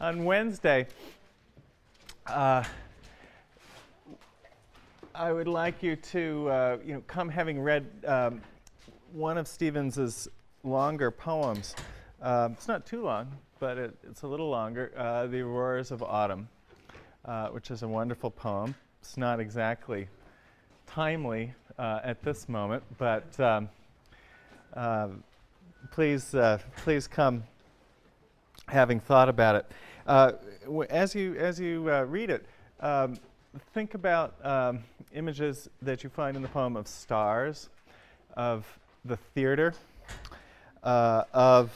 On Wednesday, I would like you to come having read one of Stevens's longer poems. It's not too long, but it's a little longer. The Auroras of Autumn, which is a wonderful poem. It's not exactly timely at this moment, but please come having thought about it. As you read it, think about images that you find in the poem of stars, of the theater, of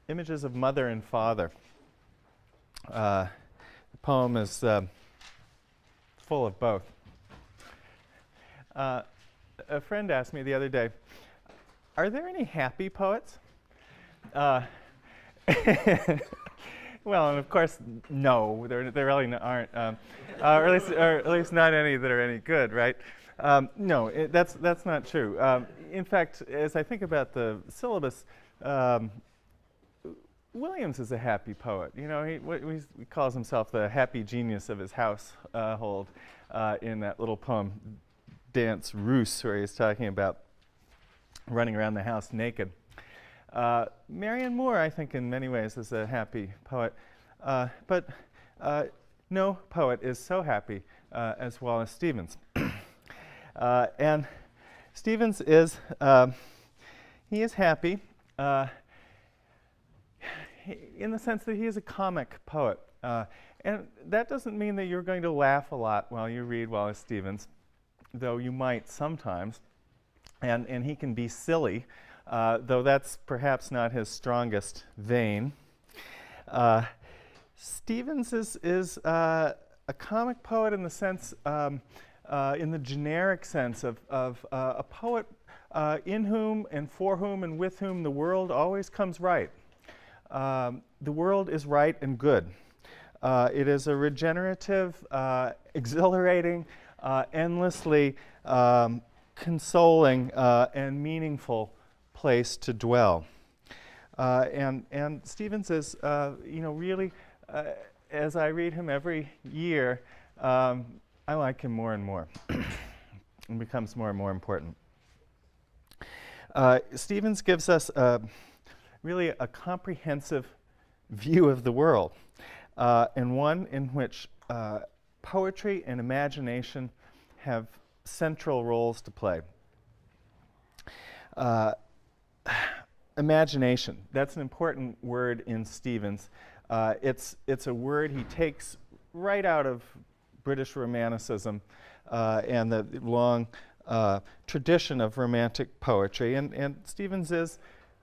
images of mother and father. The poem is full of both. A friend asked me the other day, are there any happy poets? Well, and of course, no, there really aren't, or at least not any that are any good, right? No, that's not true. In fact, as I think about the syllabus, Williams is a happy poet. You know, he calls himself the happy genius of his household in that little poem, Dance Roos, where he's talking about running around the house naked. Marianne Moore, I think, in many ways is a happy poet, but no poet is so happy as Wallace Stevens. And Stevens is, he is happy in the sense that he is a comic poet. And that doesn't mean that you're going to laugh a lot while you read Wallace Stevens, though you might sometimes. And he can be silly, though that's perhaps not his strongest vein. Stevens is a comic poet in the sense, in the generic sense of a poet in whom and for whom and with whom the world always comes right. The world is right and good. It is a regenerative, exhilarating, endlessly consoling and meaningful place to dwell. And Stevens is, really, as I read him every year, I like him more and more. And becomes more and more important. Stevens gives us really a comprehensive view of the world, and one in which poetry and imagination have central roles to play. Imagination, that's an important word in Stevens. It's a word he takes right out of British Romanticism and the long tradition of Romantic poetry. And Stevens is,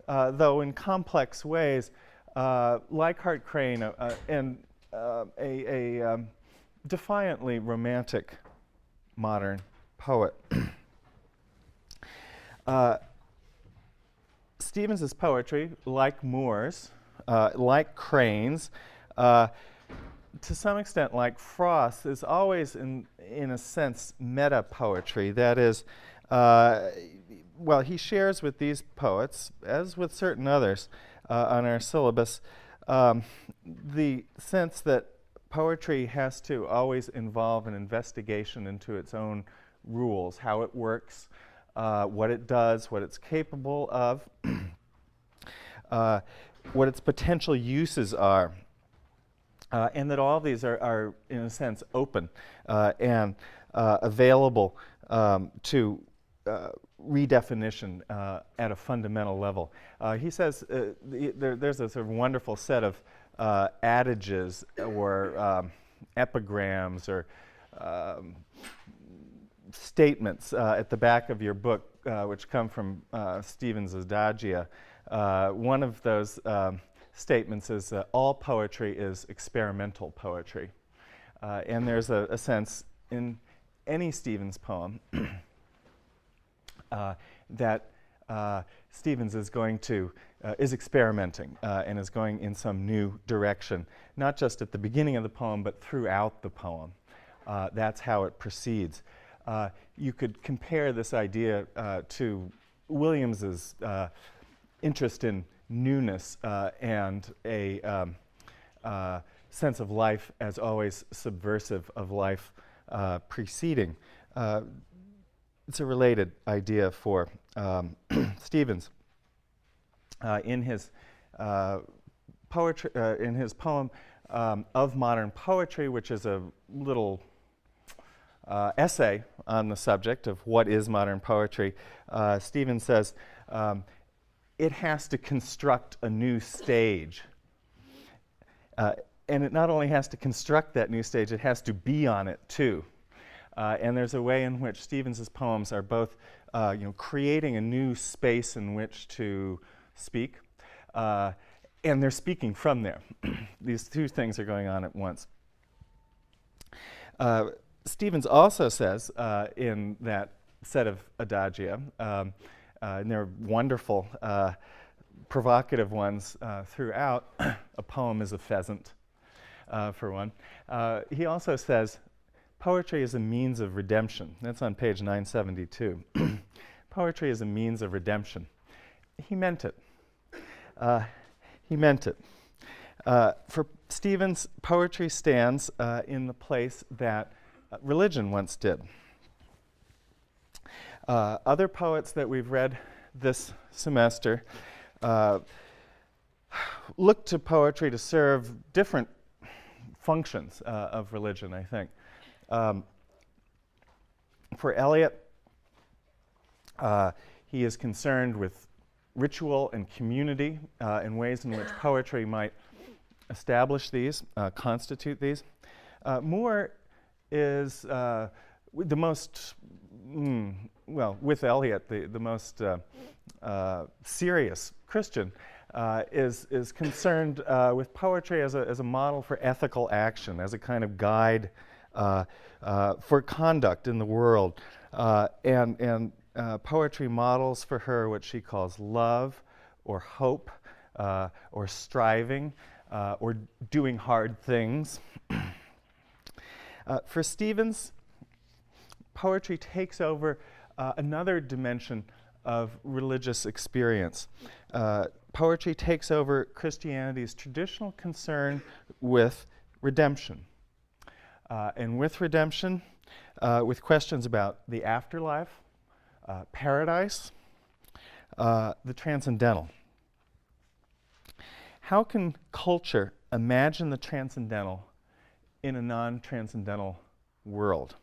though in complex ways, like Hart Crane, and a defiantly romantic modern poet. Stevens's poetry, like Moore's, like Crane's, to some extent like Frost's, is always in a sense meta poetry. That is, well, he shares with these poets, as with certain others on our syllabus, the sense that poetry has to always involve an investigation into its own rules, how it works, what it does, what it's capable of, what its potential uses are, and that all of these are in a sense, open and available to redefinition at a fundamental level. He says there's a sort of wonderful set of adages or epigrams or statements at the back of your book, which come from Stevens' Adagia. One of those statements is all poetry is experimental poetry. And there's a sense in any Stevens poem that Stevens is going to, is experimenting and is going in some new direction, not just at the beginning of the poem, but throughout the poem. That's how it proceeds. You could compare this idea to Williams's interest in newness and a sense of life as always subversive of life preceding. It's a related idea for Stevens. In his poetry, in his poem Of Modern Poetry, which is a little essay on the subject of what is modern poetry, Stevens says it has to construct a new stage. And it not only has to construct that new stage, it has to be on it too. And there's a way in which Stevens's poems are both creating a new space in which to speak, and they're speaking from there. These two things are going on at once. Stevens also says in that set of adagia, and they're wonderful, provocative ones throughout, a poem is a pheasant, for one. He also says, poetry is a means of redemption. That's on page 972. Poetry is a means of redemption. He meant it. He meant it. For Stevens, poetry stands in the place that religion once did. Other poets that we've read this semester look to poetry to serve different functions of religion, I think. For Eliot, he is concerned with ritual and community in ways in which poetry might establish these, constitute these. Moore is the most, with Eliot, the most serious Christian, is concerned with poetry as a model for ethical action, as a kind of guide for conduct in the world. And poetry models for her what she calls love or hope or striving or doing hard things. For Stevens, poetry takes over another dimension of religious experience. Poetry takes over Christianity's traditional concern with redemption. And with redemption, with questions about the afterlife, paradise, the transcendental. How can culture imagine the transcendental in a non-transcendental world?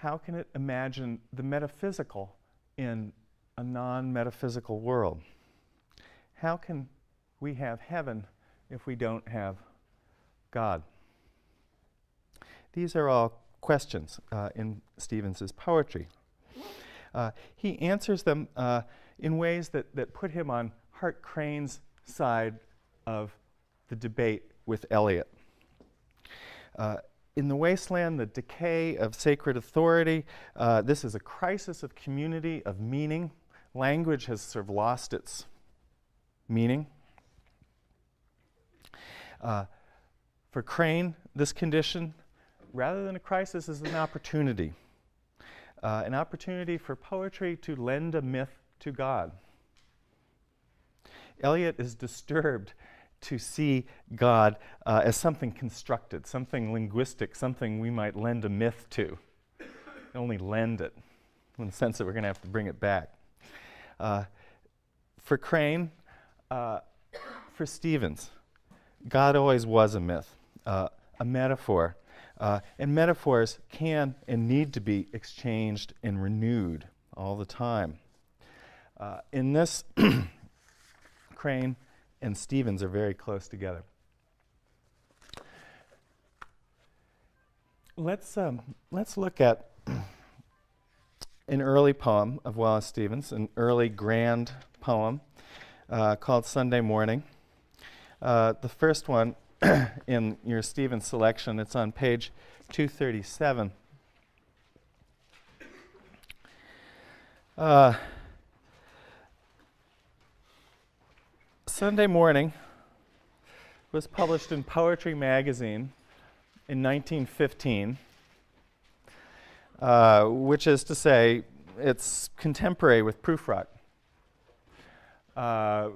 How can it imagine the metaphysical in a non-metaphysical world? How can we have heaven if we don't have God? These are all questions in Stevens's poetry. He answers them in ways that put him on Hart Crane's side of the debate with Eliot. In The Wasteland, the decay of sacred authority, this is a crisis of community, of meaning. Language has sort of lost its meaning. For Crane, this condition, rather than a crisis, is an opportunity. An opportunity for poetry to lend a myth to God. Eliot is disturbed to see God as something constructed, something linguistic, something we might lend a myth to. Only lend it, in the sense that we're going to have to bring it back. For Crane, for Stevens, God always was a myth, a metaphor. And metaphors can and need to be exchanged and renewed all the time. In this, Crane and Stevens are very close together. Let's look at an early poem of Wallace Stevens, an early grand poem called Sunday Morning. The first one in your Stevens selection, it's on page 237. Sunday Morning was published in Poetry Magazine in 1915, which is to say it's contemporary with Pourtraicte.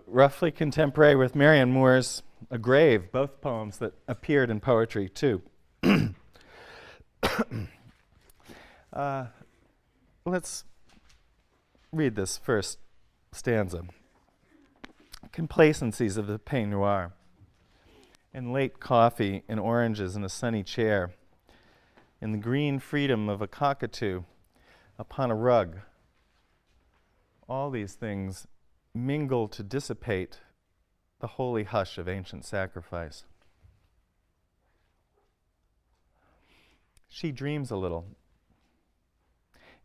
roughly contemporary with Marianne Moore's A Grave, both poems that appeared in poetry too. Let's read this first stanza. Complacencies of the peignoir, and late coffee and oranges in a sunny chair, in the green freedom of a cockatoo upon a rug. All these things mingle to dissipate the holy hush of ancient sacrifice. She dreams a little,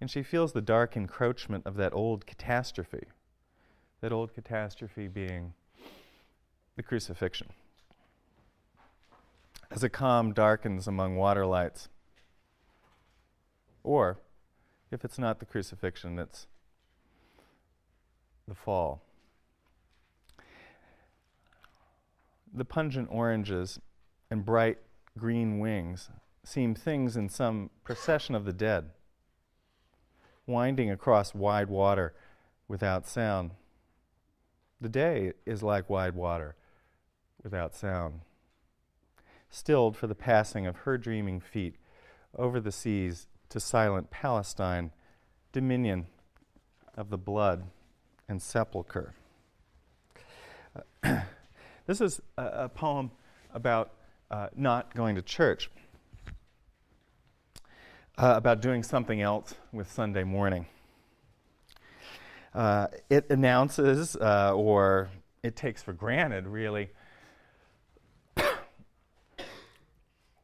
and she feels the dark encroachment of that old catastrophe being the crucifixion. As a calm darkens among water lights, or if it's not the crucifixion, it's the fall. The pungent oranges and bright green wings seem things in some procession of the dead, winding across wide water without sound. The day is like wide water without sound, stilled for the passing of her dreaming feet over the seas to silent Palestine, dominion of the blood and sepulchre. This is a poem about not going to church, about doing something else with Sunday morning. It announces, or it takes for granted, really,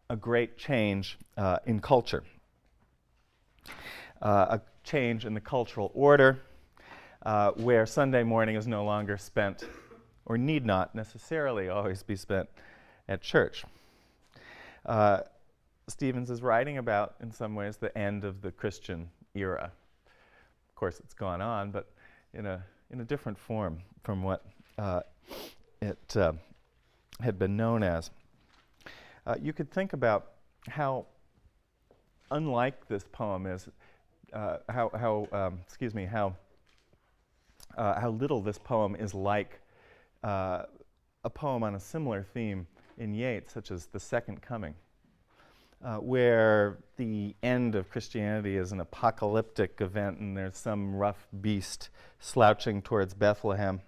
a great change in culture, a change in the cultural order, where Sunday morning is no longer spent, or need not necessarily always be spent, at church. Stevens is writing about, in some ways, the end of the Christian era. Of course, it's gone on, but in a different form from what it had been known as. You could think about how unlike this poem is, how little this poem is like a poem on a similar theme in Yeats, such as The Second Coming, where the end of Christianity is an apocalyptic event and there's some rough beast slouching towards Bethlehem.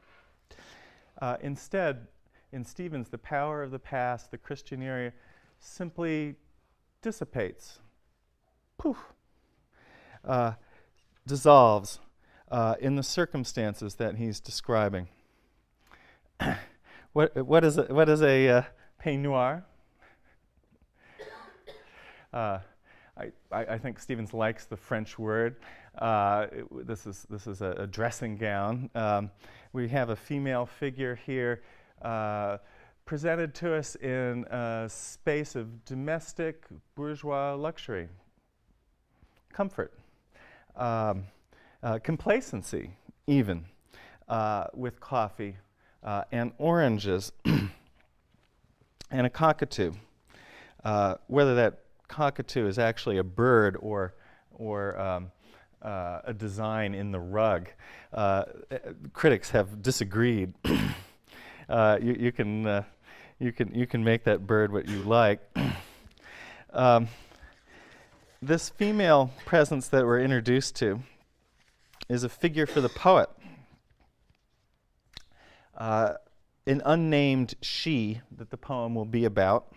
Instead, in Stevens, the power of the past, the Christian era, simply dissipates, poof, dissolves in the circumstances that he's describing. What is a peignoir? I think Stevens likes the French word. This is a dressing gown. We have a female figure here presented to us in a space of domestic bourgeois luxury, comfort, complacency, even, with coffee and oranges and a cockatoo. Whether that cockatoo is actually a bird or a design in the rug, critics have disagreed. You can make that bird what you like. This female presence that we're introduced to is a figure for the poet, an unnamed she that the poem will be about.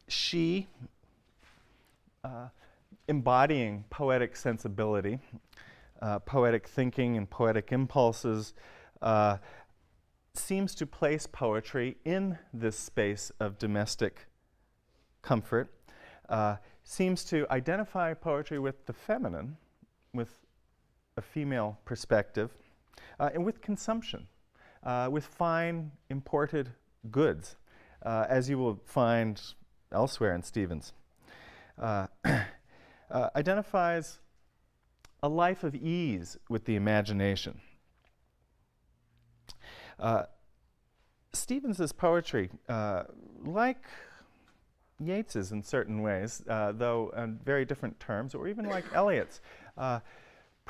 She, embodying poetic sensibility, poetic thinking, and poetic impulses, seems to place poetry in this space of domestic comfort, seems to identify poetry with the feminine, with a female perspective, and with consumption, with fine imported goods, as you will find elsewhere in Stevens. Identifies a life of ease with the imagination. Stevens's poetry, like Yeats's in certain ways, though on very different terms, or even like Eliot's,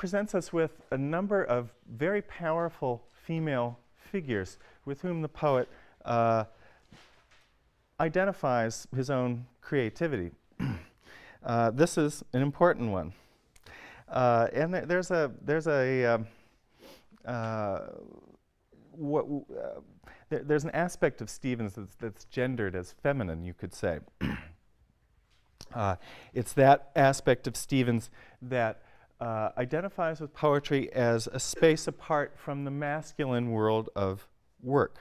presents us with a number of very powerful female figures with whom the poet identifies his own creativity. This is an important one. And there's an aspect of Stevens that's gendered as feminine, you could say. It's that aspect of Stevens that identifies with poetry as a space apart from the masculine world of work.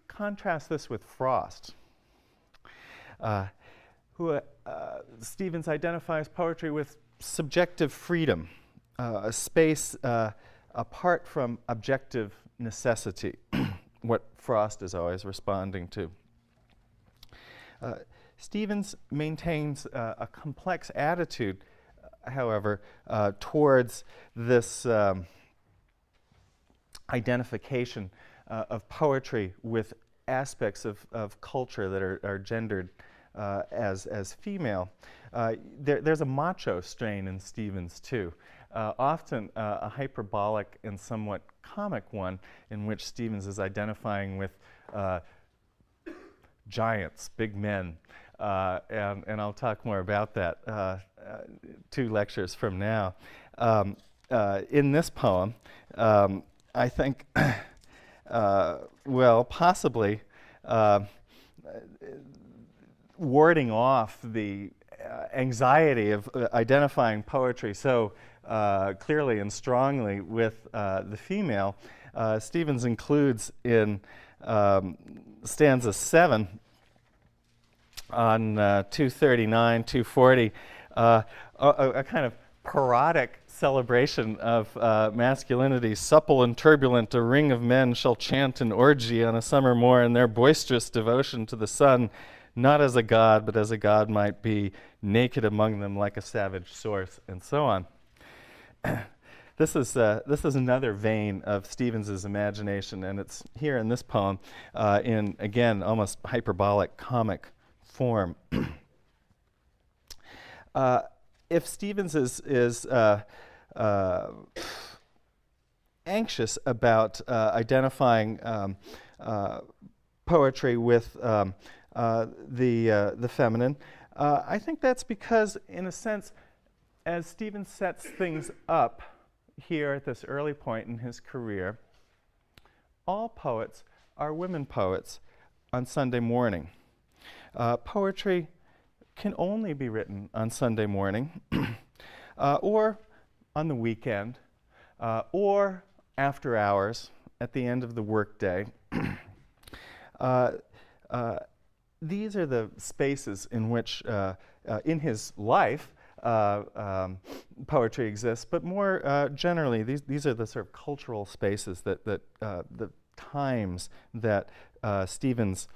Contrast this with Frost, who Stevens identifies poetry with subjective freedom, a space apart from objective necessity, what Frost is always responding to. Stevens maintains a complex attitude, however, towards this identification of poetry with aspects of culture that are gendered as female. There's a macho strain in Stevens, too, often a hyperbolic and somewhat comic one in which Stevens is identifying with giants, big men. And I'll talk more about that 2 lectures from now. In this poem, I think, well, possibly warding off the anxiety of identifying poetry so clearly and strongly with the female, Stevens includes in stanza 7 on 239, 240, a kind of parodic celebration of masculinity. Supple and turbulent, a ring of men shall chant an orgy on a summer morn, in their boisterous devotion to the sun, not as a god, but as a god might be, naked among them like a savage source, and so on. This is another vein of Stevens's imagination, and it's here in this poem in, again, almost hyperbolic comic form. If Stevens is anxious about identifying poetry with the feminine, I think that's because, in a sense, as Stevens sets things up here at this early point in his career, all poets are women poets on Sunday morning. Poetry can only be written on Sunday morning or on the weekend or after hours at the end of the workday. These are the spaces in which, in his life, poetry exists, but more generally, these are the sort of cultural spaces that the times that Stevens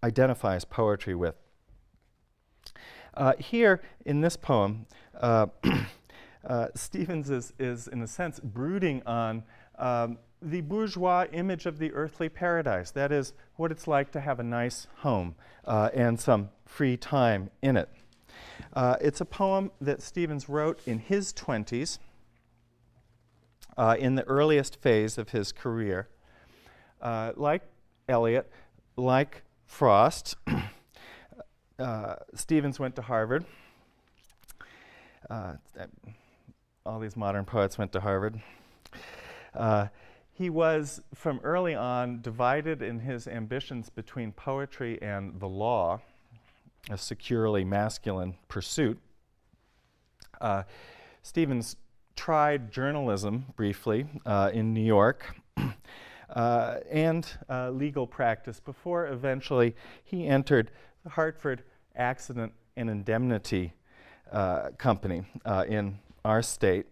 identifies poetry with. Here in this poem, Stevens is in a sense brooding on the bourgeois image of the earthly paradise. That is, what it's like to have a nice home and some free time in it. It's a poem that Stevens wrote in his 20s, in the earliest phase of his career. Like Eliot, like Frost, Stevens went to Harvard. All these modern poets went to Harvard. He was, from early on, divided in his ambitions between poetry and the law, a securely masculine pursuit. Stevens tried journalism briefly in New York and legal practice before eventually he entered the Hartford Accident and Indemnity Company in our state,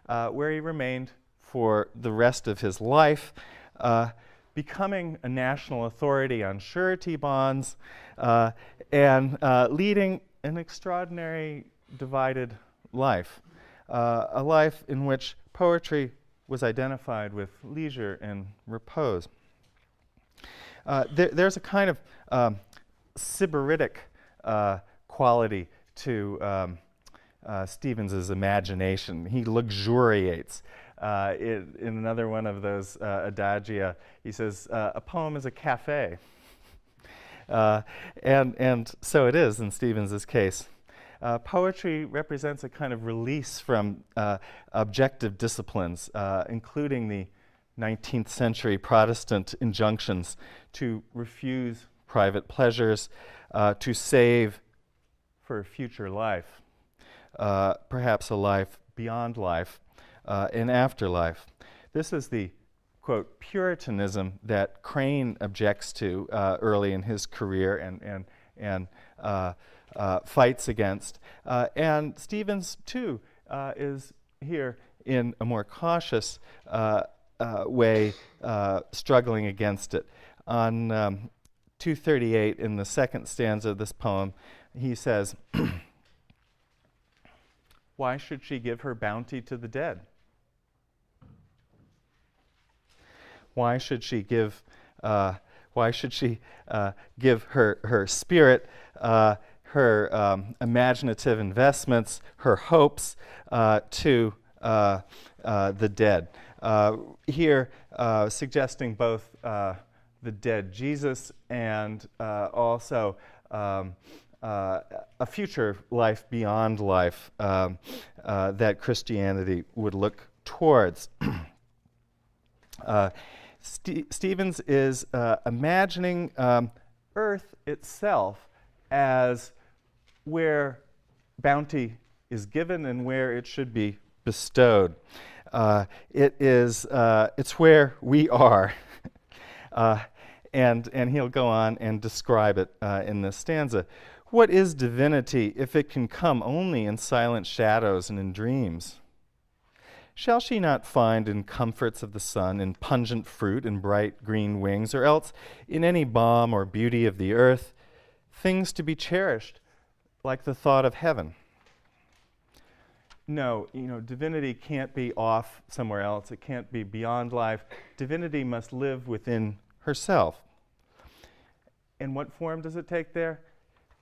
where he remained for the rest of his life, becoming a national authority on surety bonds and leading an extraordinary divided life, a life in which poetry was identified with leisure and repose. There's a kind of sybaritic quality to Stevens's imagination. He luxuriates. In another one of those adagia, he says, a poem is a cafe. And so it is in Stevens's case. Poetry represents a kind of release from objective disciplines, including the 19th century Protestant injunctions to refuse private pleasures, to save for a future life, perhaps a life beyond life, an afterlife. This is the, quote, Puritanism that Crane objects to early in his career and fights against. And Stevens, too, is here in a more cautious way struggling against it. On 238, in the second stanza of this poem, he says, "Why should she give her bounty to the dead? Why should she give her spirit, her imaginative investments, her hopes to the dead?" Here, suggesting both the dead Jesus and also a future life beyond life that Christianity would look towards. Stevens is imagining Earth itself as where bounty is given and where it should be bestowed. It's where we are. And he'll go on and describe it in this stanza. What is divinity if it can come only in silent shadows and in dreams? Shall she not find in comforts of the sun, in pungent fruit and bright green wings, or else in any balm or beauty of the earth, things to be cherished like the thought of heaven? No, divinity can't be off somewhere else. It can't be beyond life. Divinity must live within herself. And what form does it take there?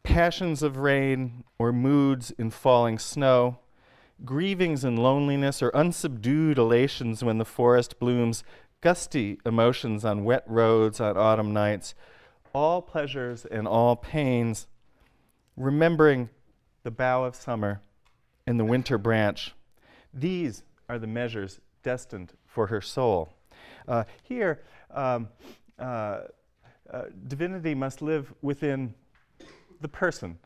Passions of rain or moods in falling snow, grievings in loneliness or unsubdued elations when the forest blooms, gusty emotions on wet roads on autumn nights, all pleasures and all pains, remembering the bough of summer and the winter branch. These are the measures destined for her soul. Here, divinity must live within the person,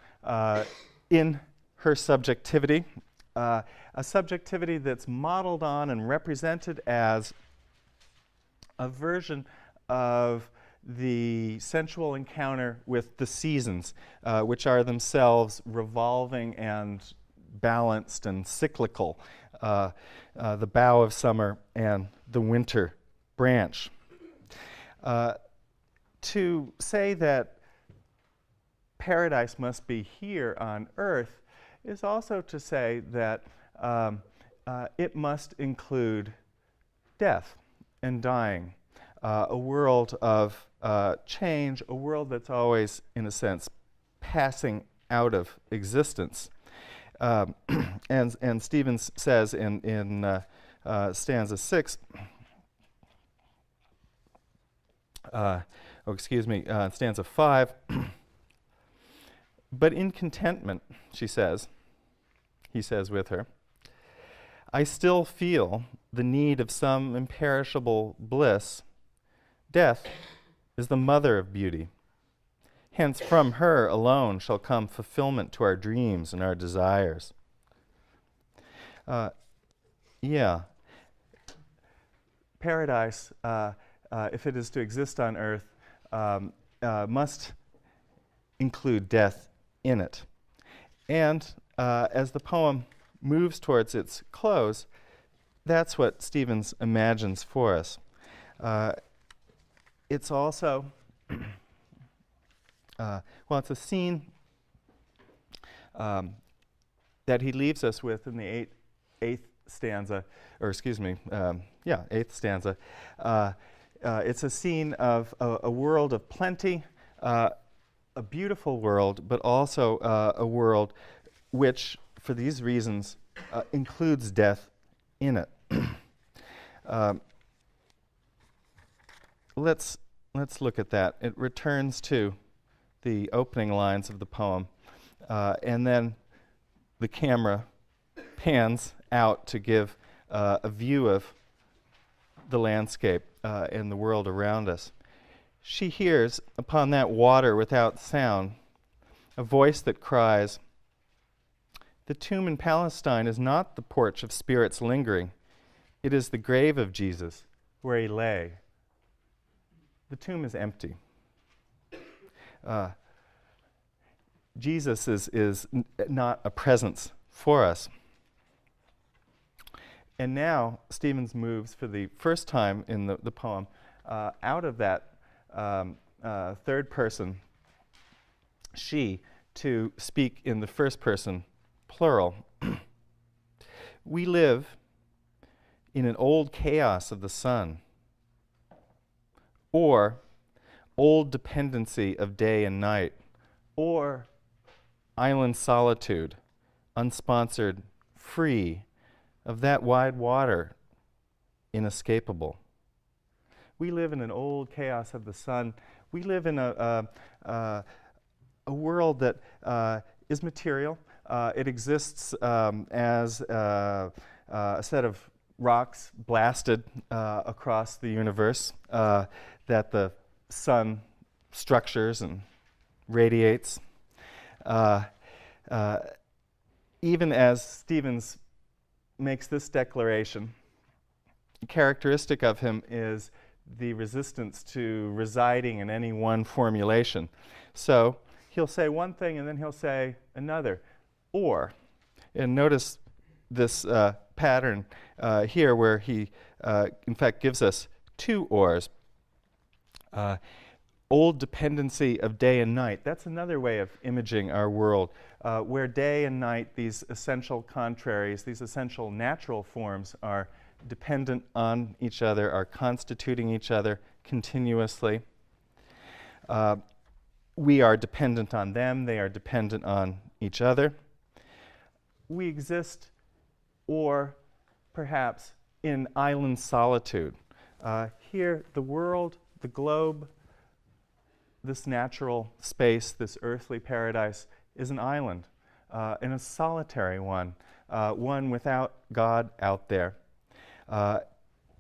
in her subjectivity, a subjectivity that's modeled on and represented as a version of the sensual encounter with the seasons, which are themselves revolving and balanced and cyclical, the bough of summer and the winter branch. To say that paradise must be here on earth is also to say that it must include death and dying, a world of change, a world that's always, in a sense, passing out of existence. And Stevens says in stanza 6, stanza 5, but in contentment, he says with her, I still feel the need of some imperishable bliss. Death is the mother of beauty. Hence from her alone shall come fulfillment to our dreams and our desires. Paradise, if it is to exist on earth, must include death in it. And as the poem moves towards its close, that's what Stevens imagines for us. It's also, it's a scene that he leaves us with in the eighth stanza, eighth stanza. It's a scene of a world of plenty, a beautiful world, but also a world which for these reasons, includes death in it. Let's look at that. It returns to the opening lines of the poem, and then the camera pans out to give a view of the landscape and the world around us. She hears, upon that water without sound, a voice that cries, "The tomb in Palestine is not the porch of spirits lingering. It is the grave of Jesus, where he lay." The tomb is empty. Jesus is not a presence for us. And now Stevens moves for the first time in the poem out of that third person, she, to speak in the first person, plural. We live in an old chaos of the sun, or old dependency of day and night, or island solitude, unsponsored, free, of that wide water, inescapable. We live in an old chaos of the sun. We live in a world that is material. It exists as a set of rocks blasted across the universe that the sun structures and radiates. Even as Stevens makes this declaration, characteristic of him is the resistance to residing in any one formulation. So he'll say one thing and then he'll say another. Or, and notice this pattern here where he in fact gives us two ors. Old dependency of day and night. That's another way of imaging our world, where day and night, these essential contraries, these essential natural forms, are dependent on each other, are constituting each other continuously. We are dependent on them, they are dependent on each other. We exist, or perhaps in island solitude. Here, the world, the globe, this natural space, this earthly paradise, is an island, and a solitary one, one without God out there,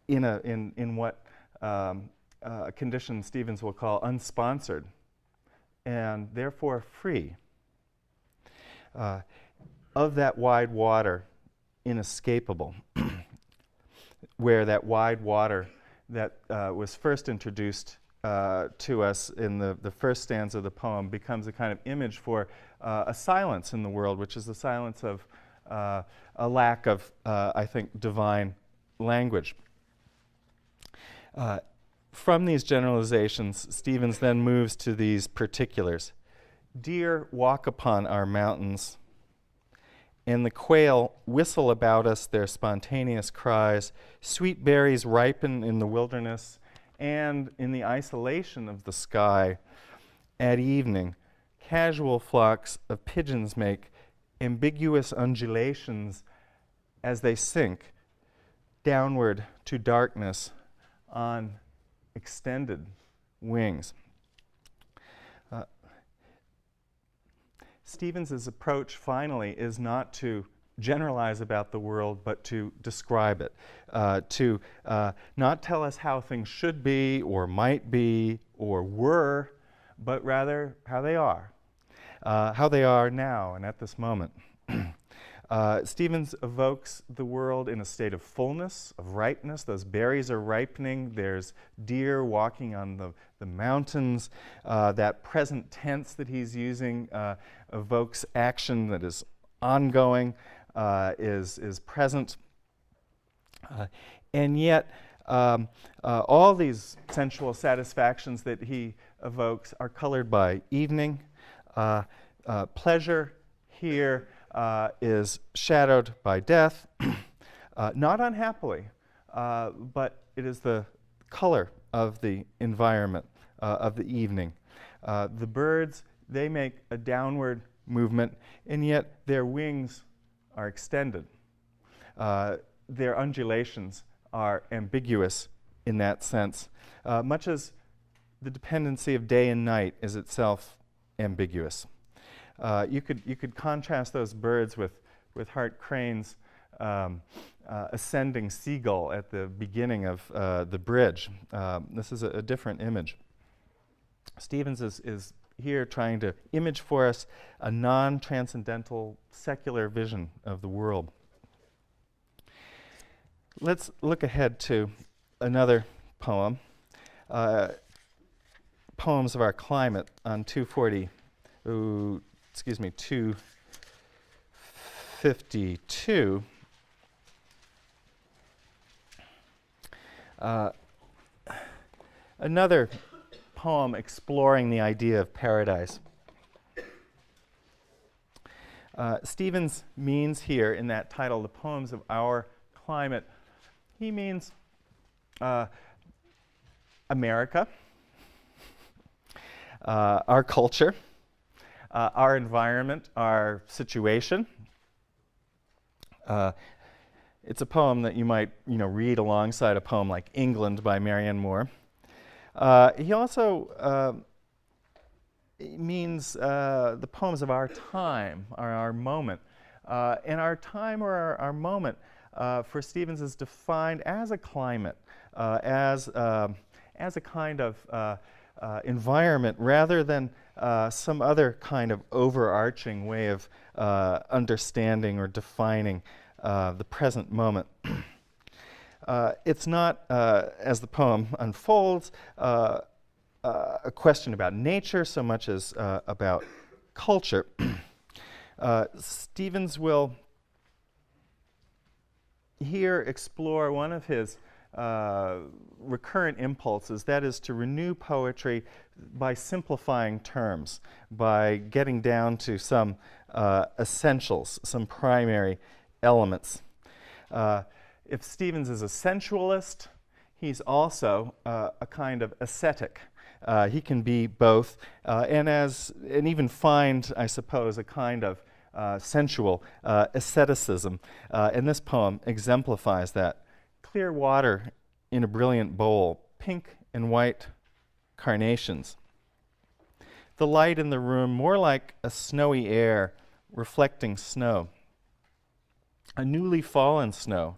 in what condition Stevens will call unsponsored, and therefore free. Of that wide water, inescapable, where that wide water that was first introduced to us in the first stanza of the poem becomes a kind of image for a silence in the world, which is the silence of a lack of, I think, divine language. From these generalizations, Stevens then moves to these particulars. Deer walk upon our mountains, and the quail whistle about us their spontaneous cries. Sweet berries ripen in the wilderness, and in the isolation of the sky. At evening, casual flocks of pigeons make ambiguous undulations as they sink downward to darkness on extended wings. Stevens's approach, finally, is not to generalize about the world, but to describe it, to not tell us how things should be, or might be, or were, but rather how they are now and at this moment. Stevens evokes the world in a state of fullness, of ripeness. Those berries are ripening. There's deer walking on the mountains. That present tense that he's using evokes action that is ongoing, is present. And yet, all these sensual satisfactions that he evokes are colored by evening. Pleasure here is shadowed by death, not unhappily, but it is the color of the environment of the evening. The birds, they make a downward movement, and yet their wings are extended. Their undulations are ambiguous in that sense, much as the dependency of day and night is itself ambiguous. You could contrast those birds with Hart Crane's ascending seagull at the beginning of the bridge. This is a different image. Stevens is here trying to image for us a non-transcendental secular vision of the world. Let's look ahead to another poem, Poems of Our Climate on 252. Another poem exploring the idea of paradise. Stevens means here in that title, the Poems of Our Climate, he means America, our culture, our environment, our situation. It's a poem that you might, read alongside a poem like England by Marianne Moore. He also means the poems of our time, or our moment. And our time or our moment for Stevens is defined as a climate, as a kind of environment rather than some other kind of overarching way of understanding or defining the present moment. It's not, as the poem unfolds, a question about nature so much as about culture. Stevens will here explore one of his recurrent impulses, that is to renew poetry by simplifying terms, by getting down to some essentials, some primary elements. If Stevens is a sensualist, he's also a kind of ascetic. He can be both, and even find, I suppose, a kind of sensual asceticism. And this poem exemplifies that. Clear water in a brilliant bowl, pink and white carnations. The light in the room more like a snowy air reflecting snow. A newly fallen snow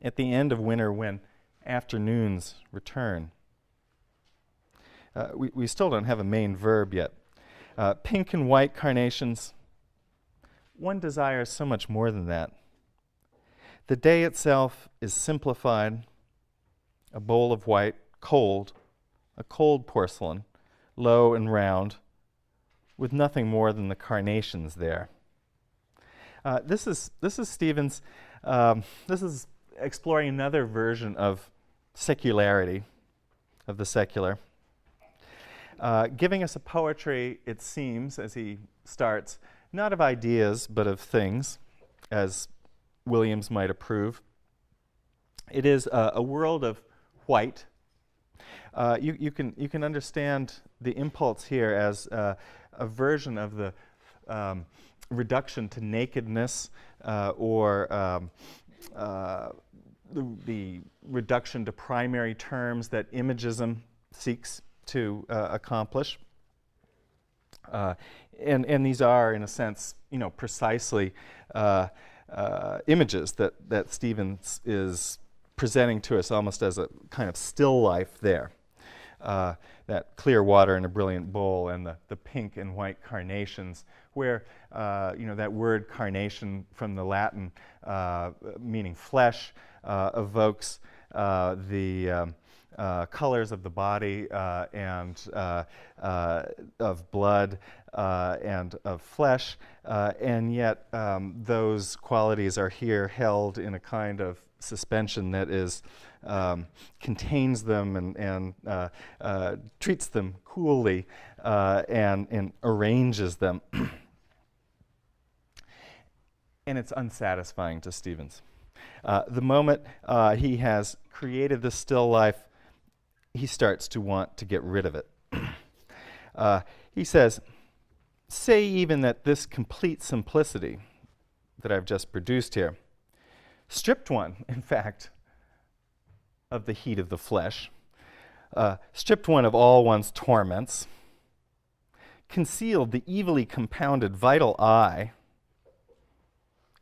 at the end of winter when afternoons return. We still don't have a main verb yet. Pink and white carnations. One desires so much more than that. The day itself is simplified, a bowl of white, cold, a cold porcelain, low and round, with nothing more than the carnations there. This is Stevens. This is exploring another version of secularity, of the secular, giving us a poetry, it seems, as he starts, not of ideas, but of things, as Williams might approve. It is a world of white. You can understand the impulse here as a version of the reduction to nakedness, or the reduction to primary terms that imagism seeks to accomplish. And these are, in a sense, precisely images that Stevens is presenting to us almost as a kind of still life there. That clear water in a brilliant bowl and the pink and white carnations, where that word carnation from the Latin meaning flesh evokes the colors of the body and of blood and of flesh, and yet those qualities are here held in a kind of suspension that is contains them and treats them coolly and arranges them. And it's unsatisfying to Stevens. The moment he has created this still life, he starts to want to get rid of it. He says, say even that this complete simplicity, that I've just produced here. Stripped one, in fact, of the heat of the flesh, stripped one of all one's torments, concealed the evilly compounded vital eye,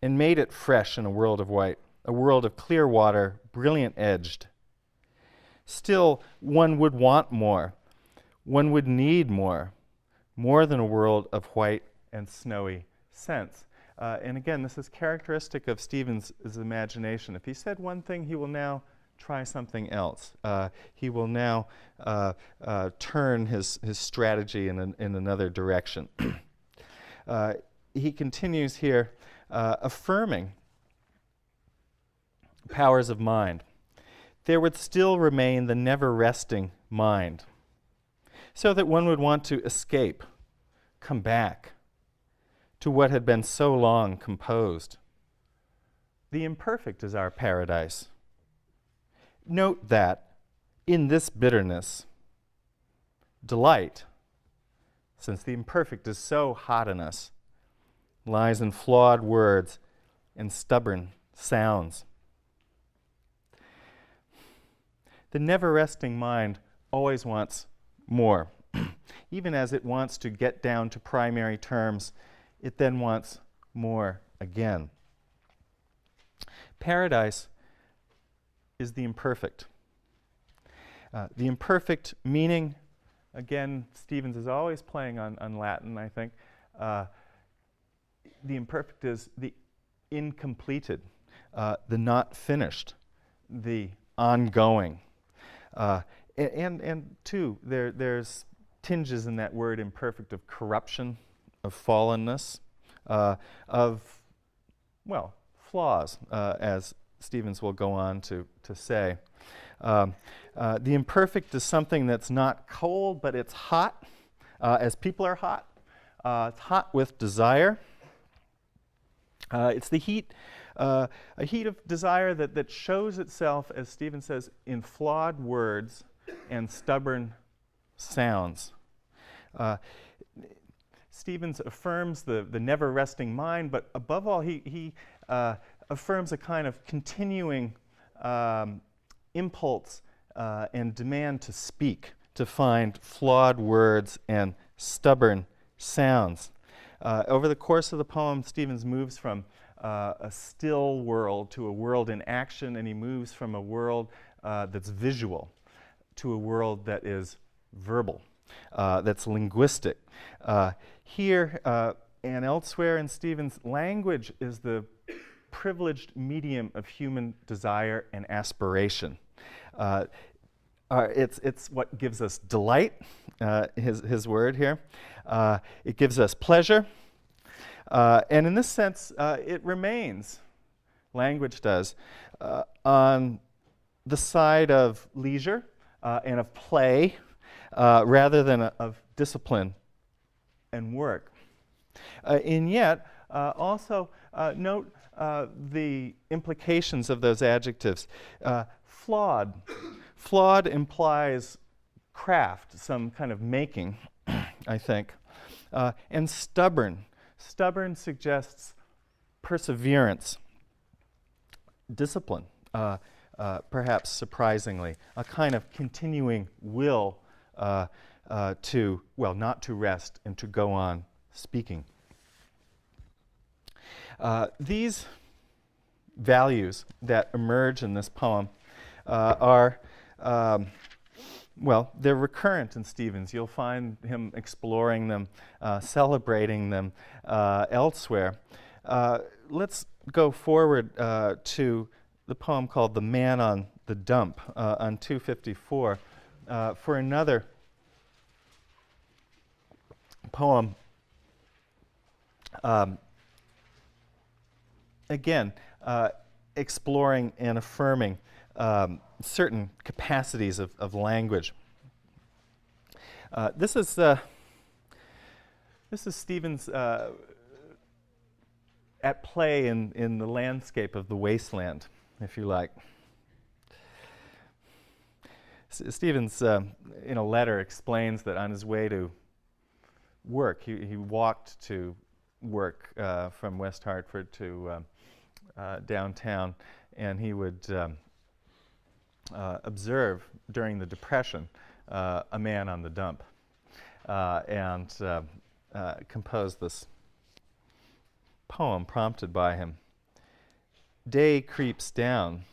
and made it fresh in a world of white, a world of clear water, brilliant edged. Still, one would want more. One would need more than a world of white and snowy sense. And again, this is characteristic of Stevens' imagination. If he said one thing, he will now try something else. He will now turn his strategy in another direction. He continues here, affirming powers of mind. There would still remain the never-resting mind, so that one would want to escape, come back to what had been so long composed. The imperfect is our paradise. Note that in this bitterness, delight, since the imperfect is so hot in us, lies in flawed words and stubborn sounds. The never-resting mind always wants more. Even as it wants to get down to primary terms, it then wants more again. Paradise is the imperfect. The imperfect meaning, again, Stevens is always playing on Latin, I think. The imperfect is the incompleted, the not finished, the ongoing. And too, there's tinges in that word imperfect of corruption, of fallenness, of, well, flaws, as Stevens will go on to say. The imperfect is something that's not cold, but it's hot, as people are hot. It's hot with desire. It's the heat, a heat of desire that shows itself, as Stevens says, in flawed words and stubborn sounds. Stevens affirms the never-resting mind, but above all, he affirms a kind of continuing impulse and demand to speak, to find flawed words and stubborn sounds. Over the course of the poem, Stevens moves from a still world to a world in action, and he moves from a world that's visual to a world that is verbal, that's linguistic. Here and elsewhere in Stevens, language is the privileged medium of human desire and aspiration. It's what gives us delight, his word here. It gives us pleasure. And in this sense, it remains, language does, on the side of leisure and of play rather than of discipline and work. And yet, also note the implications of those adjectives. Flawed. Flawed implies craft, some kind of making, I think. And stubborn. Stubborn suggests perseverance, discipline, perhaps surprisingly, a kind of continuing will to, well, not to rest and to go on speaking. These values that emerge in this poem are, well, they're recurrent in Stevens. You'll find him exploring them, celebrating them elsewhere. Let's go forward to the poem called The Man on the Dump on 254 for another poem. Again, exploring and affirming certain capacities of language. This is Stevens at play in the landscape of the wasteland, if you like. Stevens, in a letter, explains that on his way to work, he walked to work from West Hartford to downtown, and he would observe during the Depression a man on the dump and compose this poem prompted by him. Day creeps down.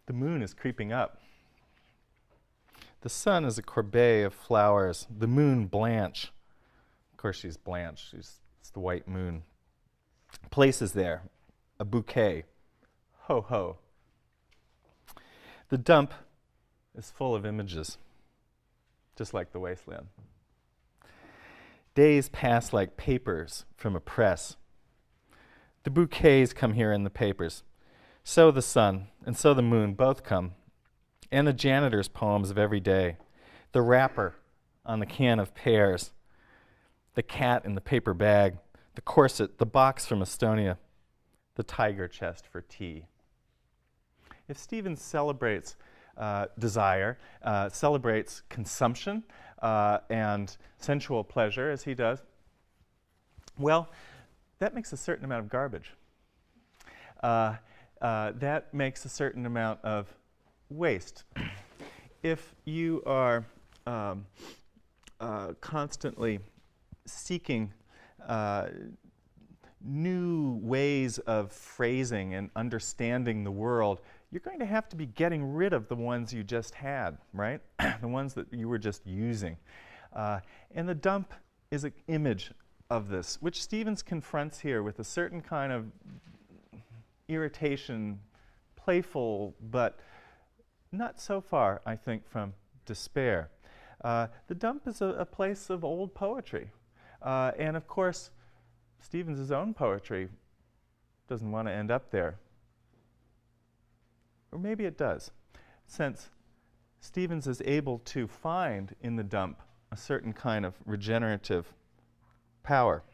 The moon is creeping up. The sun is a corbeille of flowers. The moon Blanche. Of course she's Blanche. It's the white moon. Places there a bouquet. Ho ho. The dump is full of images, just like the wasteland. Days pass like papers from a press. The bouquets come here in the papers. So the sun and so the moon both come, and the janitor's poems of every day, the wrapper on the can of pears, the cat in the paper bag, the corset, the box from Estonia, the tiger chest for tea. If Stevens celebrates desire, celebrates consumption and sensual pleasure, as he does, well, that makes a certain amount of garbage. That makes a certain amount of waste. If you are constantly seeking new ways of phrasing and understanding the world, you're going to have to be getting rid of the ones you just had, right? The ones that you were just using. And the dump is an image of this, which Stevens confronts here with a certain kind of irritation, playful, but not so far, I think, from despair. The dump is a place of old poetry. And of course, Stevens' own poetry doesn't want to end up there. Or maybe it does, since Stevens is able to find in the dump a certain kind of regenerative power.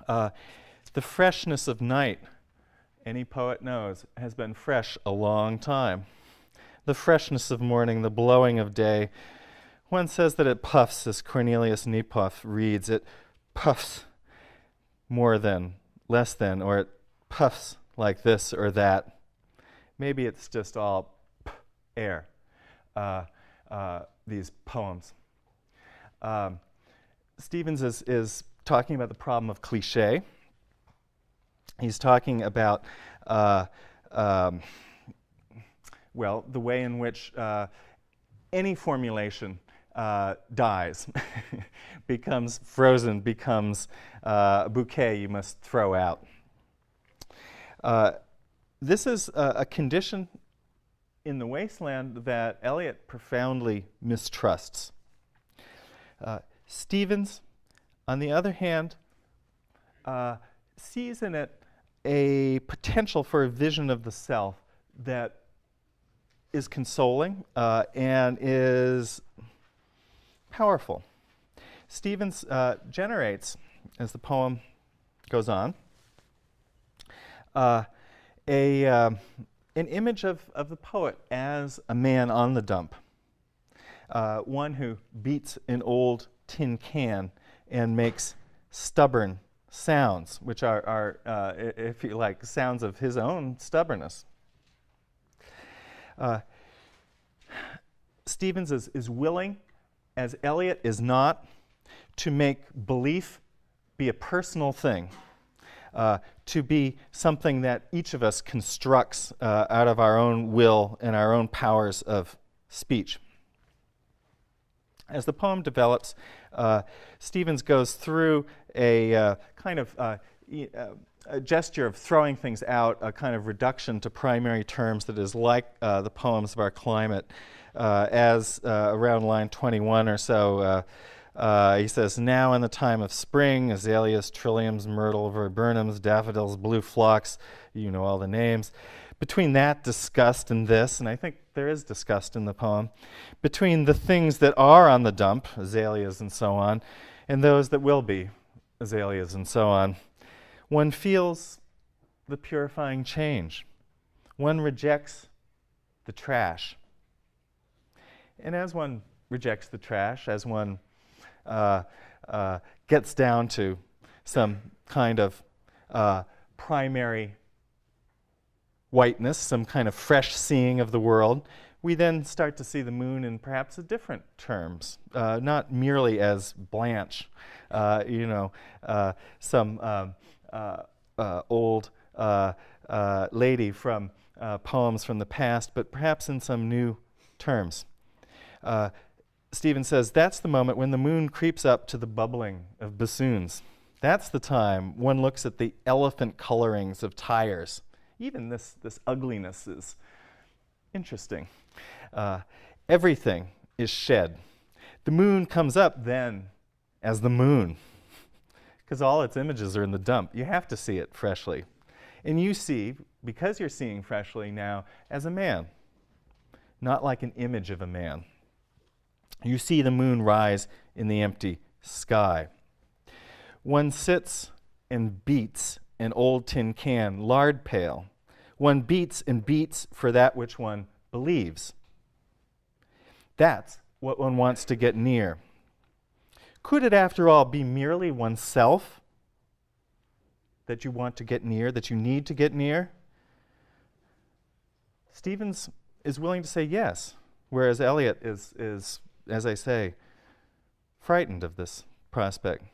The freshness of night, any poet knows, has been fresh a long time. The freshness of morning, the blowing of day. One says that it puffs, as Cornelius Nepomuk reads. It puffs more than, less than, or it puffs like this or that. Maybe it's just all air, these poems. Stevens is talking about the problem of cliché. He's talking about, well, the way in which any formulation dies, becomes frozen, becomes a bouquet you must throw out. This is a condition in the wasteland that Eliot profoundly mistrusts. Stevens, on the other hand, sees in it a potential for a vision of the self that is consoling and is powerful. Stevens generates, as the poem goes on, an image of the poet as a man on the dump, one who beats an old tin can and makes stubborn sounds, which are if you like, sounds of his own stubbornness. Stevens is willing, as Eliot is not, to make belief be a personal thing, to be something that each of us constructs out of our own will and our own powers of speech. As the poem develops, Stevens goes through a kind of a gesture of throwing things out, a kind of reduction to primary terms that is like the poems of our climate. As around line 21 or so, he says, now in the time of spring, azaleas, trilliums, myrtle, viburnums, daffodils, blue phlox, you know all the names. Between that disgust and this, and I think there is disgust in the poem, between the things that are on the dump, azaleas and so on, and those that will be, azaleas and so on, one feels the purifying change. One rejects the trash. And as one rejects the trash, as one gets down to some kind of primary whiteness, some kind of fresh seeing of the world, we then start to see the moon in perhaps a different terms, not merely as Blanche, some old lady from poems from the past, but perhaps in some new terms. Stevens says, that's the moment when the moon creeps up to the bubbling of bassoons. That's the time one looks at the elephant colorings of tires. Even this ugliness is interesting. Everything is shed. The moon comes up then as the moon, because all its images are in the dump. You have to see it freshly. And you see, because you're seeing freshly now, as a man, not like an image of a man. You see the moon rise in the empty sky. One sits and beats an old tin can, lard pail. One beats and beats for that which one believes. That's what one wants to get near. Could it, after all, be merely oneself that you want to get near, that you need to get near? Stevens is willing to say yes, whereas Eliot is, as I say, frightened of this prospect.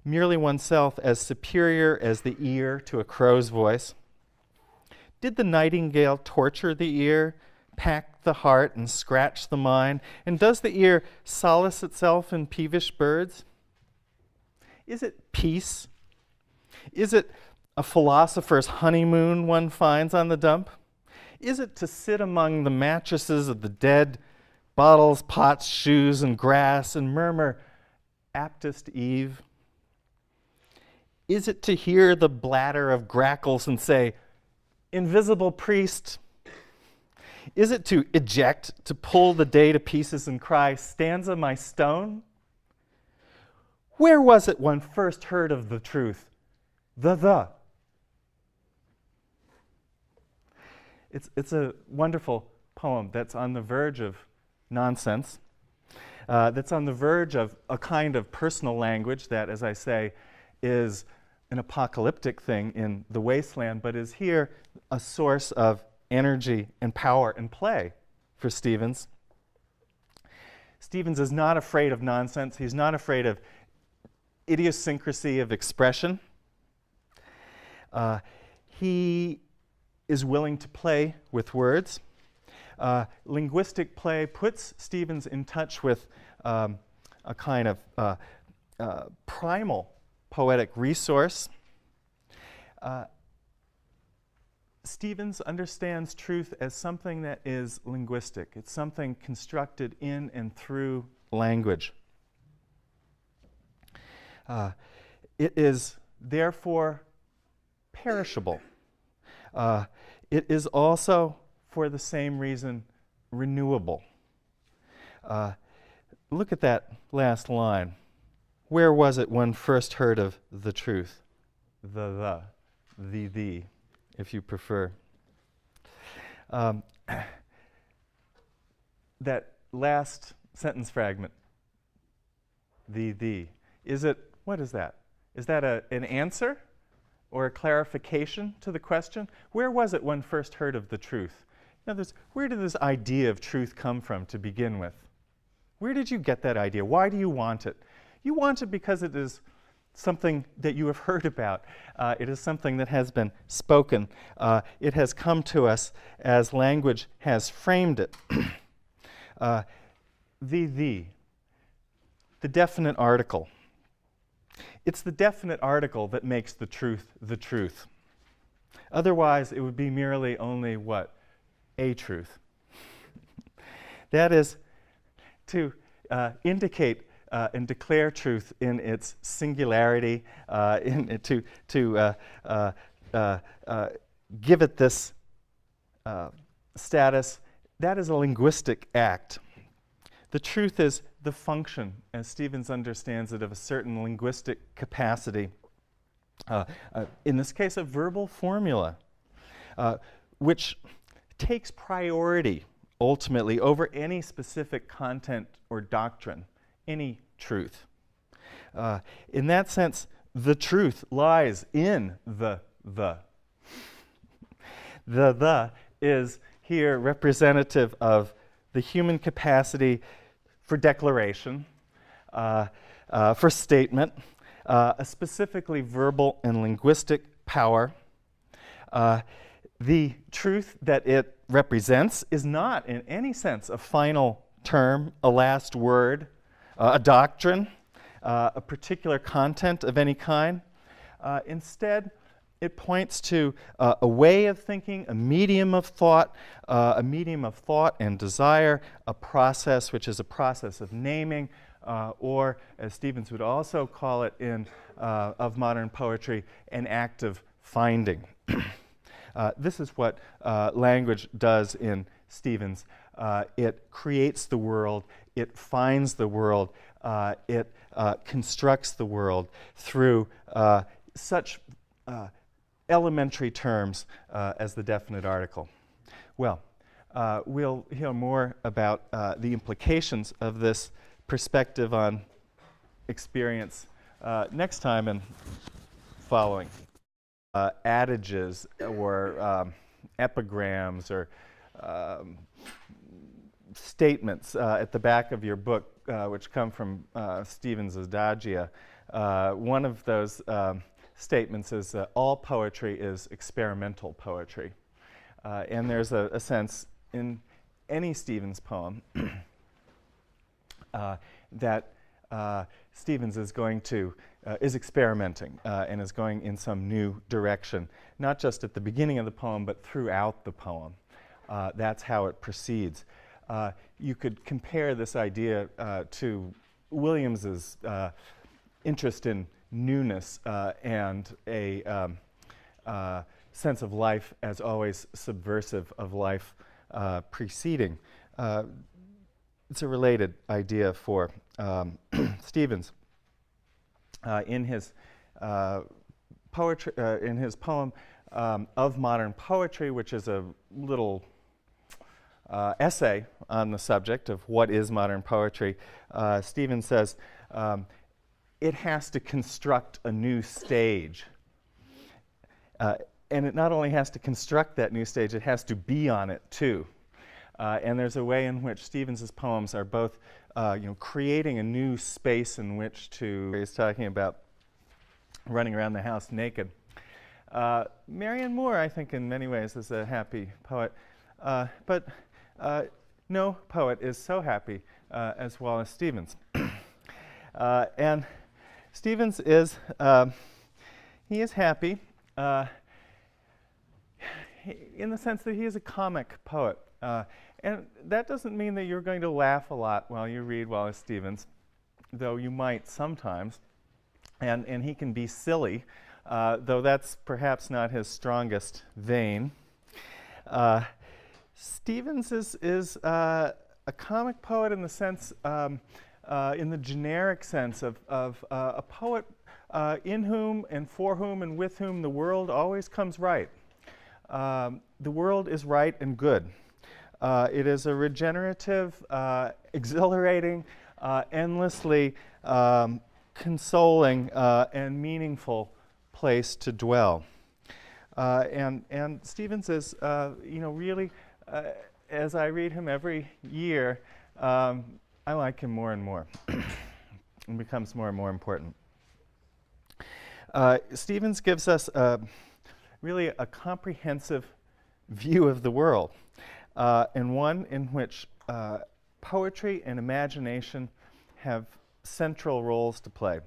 Merely oneself as superior as the ear to a crow's voice. Did the nightingale torture the ear, pack the heart, and scratch the mind? And does the ear solace itself in peevish birds? Is it peace? Is it a philosopher's honeymoon one finds on the dump? Is it to sit among the mattresses of the dead, bottles, pots, shoes, and grass, and murmur, aptest Eve? Is it to hear the bladder of grackles and say, invisible priest? Is it to eject, to pull the day to pieces and cry, stanza my stone? Where was it one first heard of the truth? The. It's a wonderful poem that's on the verge of nonsense, that's on the verge of a kind of personal language that, as I say, is an apocalyptic thing in the wasteland, but is here a source of energy and power and play for Stevens. Stevens is not afraid of nonsense. He's not afraid of idiosyncrasy of expression. He is willing to play with words. Linguistic play puts Stevens in touch with a kind of primal poetic resource. Stevens understands truth as something that is linguistic. It's something constructed in and through language. It is therefore perishable. It is also, for the same reason, renewable. Look at that last line. Where was it one first heard of the truth? The, if you prefer. That last sentence fragment, the. Is it, what is that? Is that an answer or a clarification to the question? Where was it one first heard of the truth? In other words, where did this idea of truth come from to begin with? Where did you get that idea? Why do you want it? You want it because it is something that you have heard about. It is something that has been spoken. It has come to us as language has framed it. The definite article. It's the definite article that makes the truth the truth. Otherwise, it would be merely only what? A truth. That is to indicate and declare truth in its singularity, to give it this status. That is a linguistic act. The truth is the function, as Stevens understands it, of a certain linguistic capacity. In this case, a verbal formula, which takes priority, ultimately, over any specific content or doctrine, any truth. In that sense, the truth lies in the. The is here representative of the human capacity for declaration, for statement, a specifically verbal and linguistic power. The truth that it represents is not in any sense a final term, a last word, a doctrine, a particular content of any kind. Instead, it points to a way of thinking, a medium of thought and desire, a process which is a process of naming, or, as Stevens would also call it in of modern poetry, an act of finding. This is what language does in Stevens. It creates the world, it finds the world, it constructs the world through such elementary terms as the definite article. Well, we'll hear more about the implications of this perspective on experience next time and following. Adages or epigrams or statements at the back of your book, which come from Stevens' Adagia. One of those statements is all poetry is experimental poetry. And there's a sense in any Stevens poem that Stevens is going to is experimenting and is going in some new direction, not just at the beginning of the poem, but throughout the poem. That's how it proceeds. You could compare this idea to Williams's interest in newness and a sense of life as always subversive of life preceding. It's a related idea for Stevens. In his poetry, in his poem of modern poetry, which is a little essay on the subject of what is modern poetry, Stevens says it has to construct a new stage. And it not only has to construct that new stage, it has to be on it too. And there's a way in which Stevens' poems are both creating a new space in which to. He's talking about running around the house naked. Marianne Moore, I think, in many ways is a happy poet, but no poet is so happy as Wallace Stevens. And Stevens is he is happy in the sense that he is a comic poet. And that doesn't mean that you're going to laugh a lot while you read Wallace Stevens, though you might sometimes. And he can be silly, though that's perhaps not his strongest vein. Stevens is a comic poet in the sense, in the generic sense of a poet in whom and for whom and with whom the world always comes right. The world is right and good. It is a regenerative, exhilarating, endlessly consoling and meaningful place to dwell. And Stevens is, really, as I read him every year, I like him more and more. It becomes more and more important. Stevens gives us really a comprehensive view of the world, and one in which poetry and imagination have central roles to play.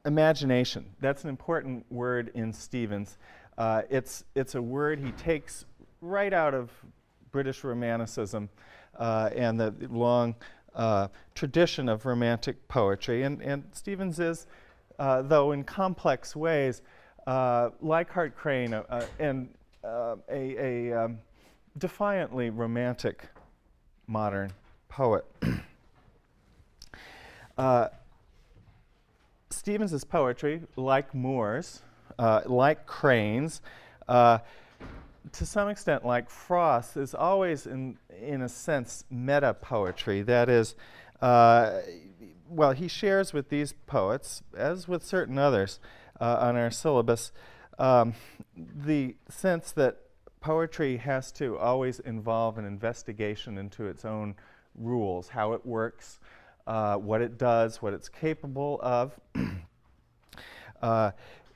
Imagination, that's an important word in Stevens. It's a word he takes right out of British Romanticism and the long tradition of Romantic poetry. And Stevens is, though in complex ways, like Hart Crane, and a defiantly romantic modern poet. Stevens's poetry, like Moore's, like Crane's, to some extent, like Frost's, is always, in a sense, meta poetry. That is, well, he shares with these poets, as with certain others on our syllabus, the sense that poetry has to always involve an investigation into its own rules, how it works, what it does, what it's capable of,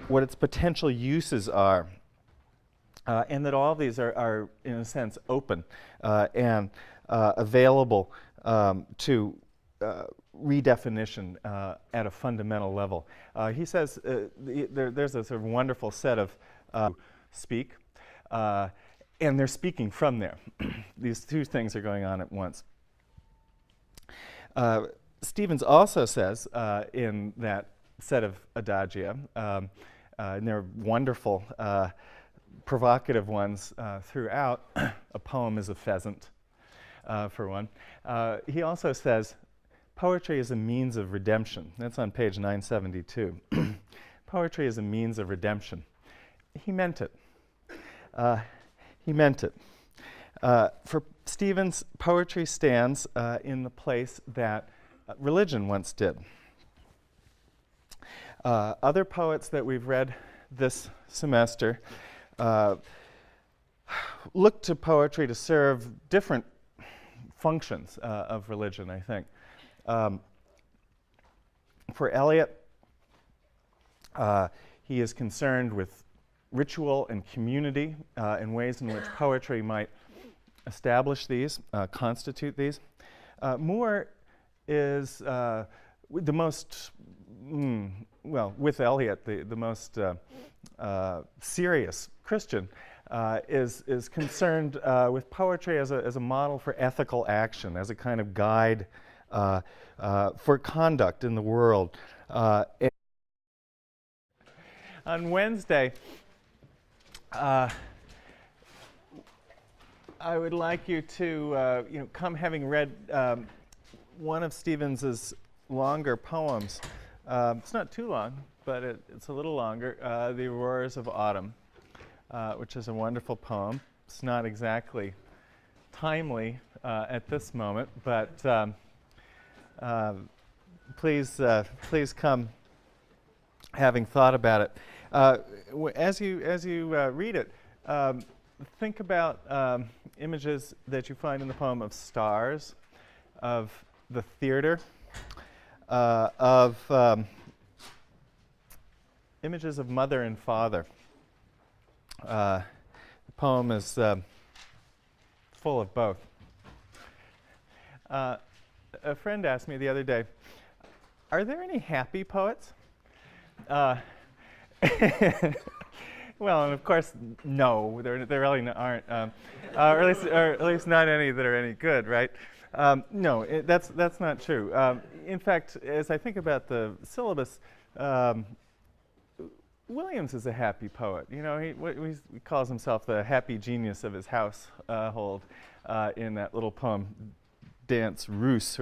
what its potential uses are, and that all of these are in a sense, open and available to redefinition at a fundamental level. He says there's a sort of wonderful set of speak, and they're speaking from there. These two things are going on at once. Stevens also says in that set of adagia, and they're wonderful, provocative ones throughout. A poem is a pheasant, for one. He also says, poetry is a means of redemption. That's on page 972. Poetry is a means of redemption. He meant it. He meant it. For Stevens, poetry stands in the place that religion once did. Other poets that we've read this semester look to poetry to serve different functions of religion, I think. For Eliot, he is concerned with ritual and community in ways in which poetry might establish these, constitute these. Moore is the most, well, with Eliot, the most serious Christian, is concerned with poetry as a model for ethical action, as a kind of guide for conduct in the world. On Wednesday, I would like you to come having read one of Stevens's longer poems. It's not too long, but it's a little longer. The Auroras of Autumn, which is a wonderful poem. It's not exactly timely at this moment, but please come having thought about it. As you read it, think about images that you find in the poem of stars, of the theater, of images of mother and father. The poem is full of both. A friend asked me the other day, are there any happy poets? Well, and of course, no, there really aren't, or at least not any that are any good, right? No, that's not true. In fact, as I think about the syllabus, Williams is a happy poet. You know, he calls himself the happy genius of his household in that little poem, Dance Russe.